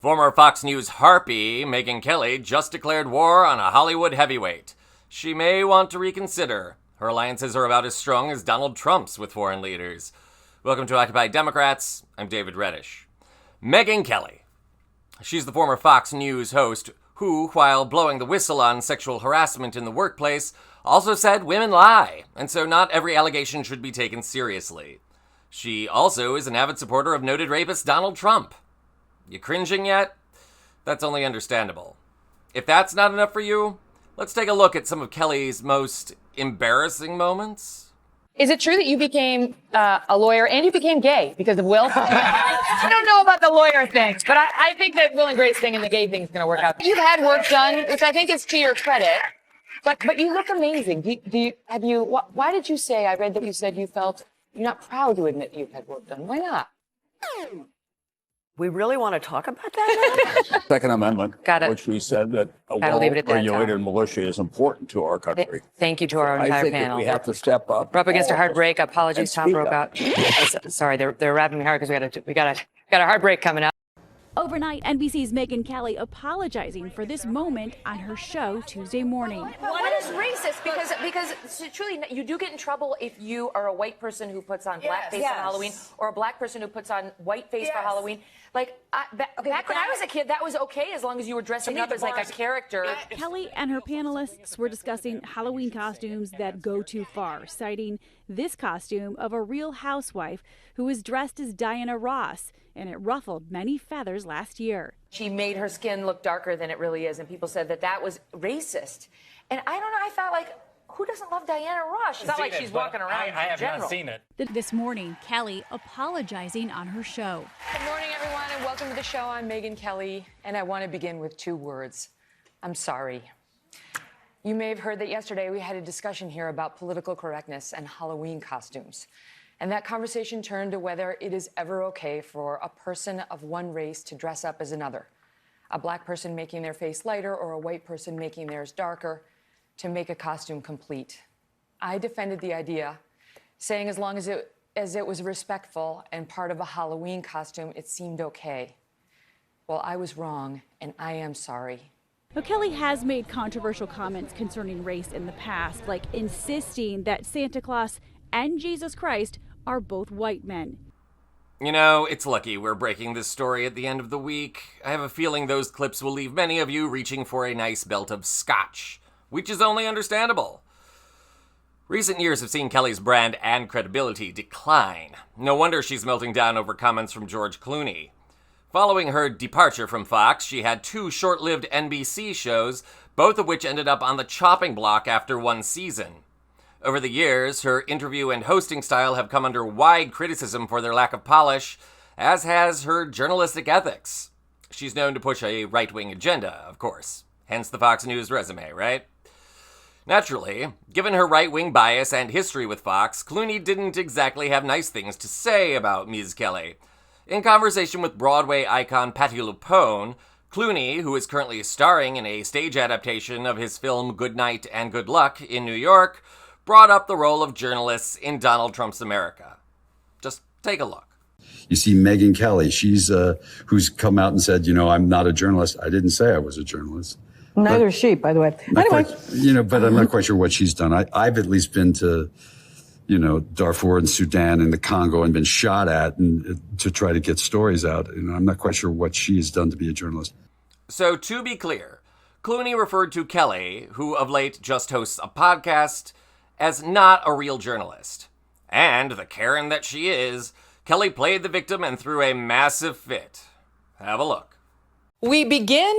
Former Fox News harpy Megyn Kelly just declared war on a Hollywood heavyweight. She may want to reconsider. Her alliances are about as strong as Donald Trump's with foreign leaders. Welcome to Occupy Democrats. I'm David Reddish. Megyn Kelly. She's the former Fox News host who, while blowing the whistle on sexual harassment in the workplace, also said women lie, and so not every allegation should be taken seriously. She also is an avid supporter of noted rapist Donald Trump. You cringing yet? That's only understandable. If that's not enough for you, let's take a look at some of Kelly's most embarrassing moments. Is it true that you became a lawyer and you became gay because of Will? I don't know about the lawyer thing, but I think that Will and Grace thing and the gay thing is going to work out. You've had work done, which I think is to your credit, but you look amazing. Why did you say, I read that you said you felt you're not proud to admit you've had work done. Why not? We really want to talk about that now? Second Amendment, Got it. which we said that a leave it at that, well-regulated militia is important to our country. Thank you to our entire I think panel. that we have to step up. We're up against a hard break. Apologies, and Tom speak broke up. out. Sorry, they're wrapping me hard because we got a hard break coming up. Overnight, NBC's Megyn Kelly apologizing for this moment on her show Tuesday morning. What is racist? Because truly, you do get in trouble if you are a white person who puts on blackface for Halloween or a black person who puts on whiteface for Halloween. Like, back when I was a kid, that was okay as long as you were dressing up as like a character. Kelly and her panelists were discussing Halloween costumes that go too far, citing this costume of a Real Housewife who was dressed as Diana Ross, and it ruffled many feathers last year. She made her skin look darker than it really is, and people said that was racist. And I don't know, I thought, like, who doesn't love Diana Ross? It's not like she's walking around in I have general. not seen it. This morning, Kelly apologizing on her show. Good morning, everyone, and welcome to the show. I'm Megyn Kelly, and I want to begin with two words. I'm sorry. You may have heard that yesterday we had a discussion here about political correctness and Halloween costumes. And that conversation turned to whether it is ever okay for a person of one race to dress up as another. A black person making their face lighter or a white person making theirs darker to make a costume complete. I defended the idea, saying as long as it was respectful and part of a Halloween costume, it seemed okay. Well, I was wrong, and I am sorry. Now, Kelly has made controversial comments concerning race in the past, like insisting that Santa Claus and Jesus Christ are both white men. You know, it's lucky we're breaking this story at the end of the week. I have a feeling those clips will leave many of you reaching for a nice belt of scotch, which is only understandable. Recent years have seen Kelly's brand and credibility decline. No wonder she's melting down over comments from George Clooney. Following her departure from Fox, she had two short-lived NBC shows, both of which ended up on the chopping block after one season. Over the years, her interview and hosting style have come under wide criticism for their lack of polish, as has her journalistic ethics. She's known to push a right-wing agenda, of course. Hence the Fox News resume, right? Naturally, given her right-wing bias and history with Fox, Clooney didn't exactly have nice things to say about Ms. Kelly. In conversation with Broadway icon Patti LuPone, Clooney, who is currently starring in a stage adaptation of his film Good Night and Good Luck in New York, brought up the role of journalists in Donald Trump's America. Just take a look. You see Megyn Kelly, she's who's come out and said, I'm not a journalist. I didn't say I was a journalist. Neither is she, by the way. Anyway. But I'm not quite sure what she's done. I've at least been to, Darfur and Sudan and the Congo and been shot at and to try to get stories out. I'm not quite sure what she has done to be a journalist. So to be clear, Clooney referred to Kelly, who of late just hosts a podcast, as not a real journalist. And the Karen that she is, Kelly played the victim and threw a massive fit. Have a look. We begin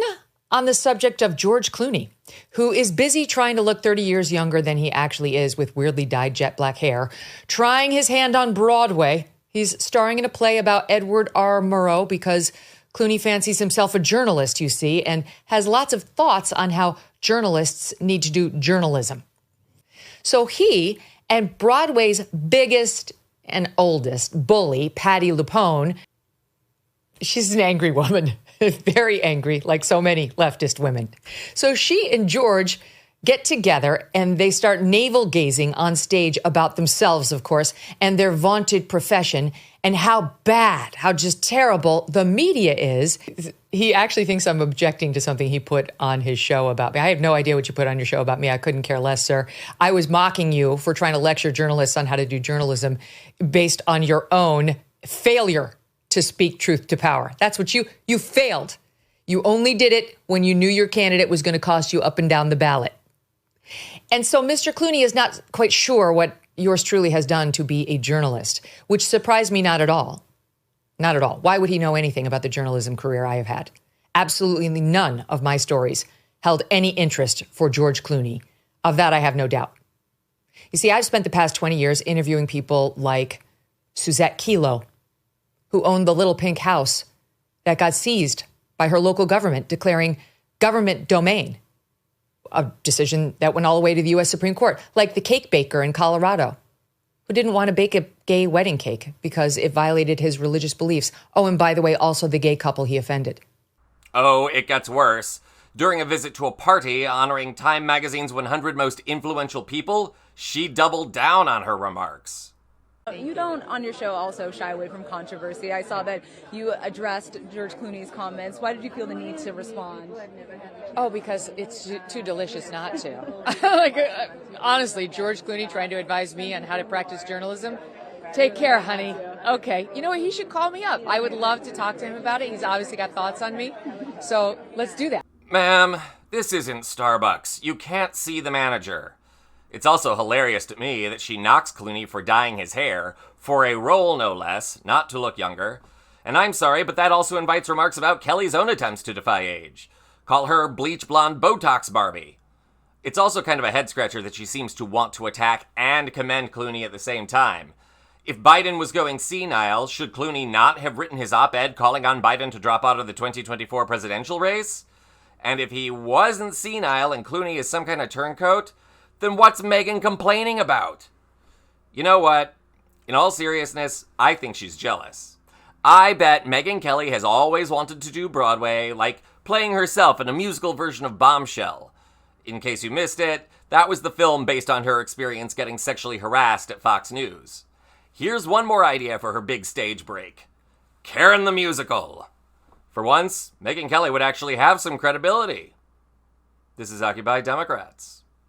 on the subject of George Clooney, who is busy trying to look 30 years younger than he actually is with weirdly dyed jet black hair, trying his hand on Broadway. He's starring in a play about Edward R. Murrow because Clooney fancies himself a journalist, you see, and has lots of thoughts on how journalists need to do journalism. So he and Broadway's biggest and oldest bully, Patti LuPone, she's an angry woman, very angry, like so many leftist women. So she and George get together and they start navel gazing on stage about themselves, of course, and their vaunted profession and how bad, how just terrible the media is. He actually thinks I'm objecting to something he put on his show about me. I have no idea what you put on your show about me. I couldn't care less, sir. I was mocking you for trying to lecture journalists on how to do journalism based on your own failure to speak truth to power. That's what you failed. You only did it when you knew your candidate was going to cost you up and down the ballot. And so Mr. Clooney is not quite sure what yours truly has done to be a journalist, which surprised me not at all. Not at all. Why would he know anything about the journalism career I have had? Absolutely none of my stories held any interest for George Clooney. Of that, I have no doubt. You see, I've spent the past 20 years interviewing people like Suzette Kelo, who owned the little pink house that got seized by her local government, declaring government domain, a decision that went all the way to the U.S. Supreme Court, like the cake baker in Colorado, who didn't want to bake a gay wedding cake because it violated his religious beliefs. Oh, and by the way, also the gay couple he offended. Oh, it gets worse. During a visit to a party honoring Time magazine's 100 most influential people, she doubled down on her remarks. You don't, on your show, also shy away from controversy. I saw that you addressed George Clooney's comments. Why did you feel the need to respond? Oh, because it's too delicious not to. Honestly, George Clooney trying to advise me on how to practice journalism. Take care, honey. Okay. You know what? He should call me up. I would love to talk to him about it. He's obviously got thoughts on me. So let's do that. Ma'am, this isn't Starbucks. You can't see the manager. It's also hilarious to me that she knocks Clooney for dyeing his hair, for a role no less, not to look younger. And I'm sorry, but that also invites remarks about Kelly's own attempts to defy age. Call her bleach blonde Botox Barbie. It's also kind of a head-scratcher that she seems to want to attack and commend Clooney at the same time. If Biden was going senile, should Clooney not have written his op-ed calling on Biden to drop out of the 2024 presidential race? And if he wasn't senile and Clooney is some kind of turncoat, then what's Megyn complaining about? You know what? In all seriousness, I think she's jealous. I bet Megyn Kelly has always wanted to do Broadway, like playing herself in a musical version of Bombshell. In case you missed it, that was the film based on her experience getting sexually harassed at Fox News. Here's one more idea for her big stage break. Karen the Musical. For once, Megyn Kelly would actually have some credibility. This is Occupy Democrats.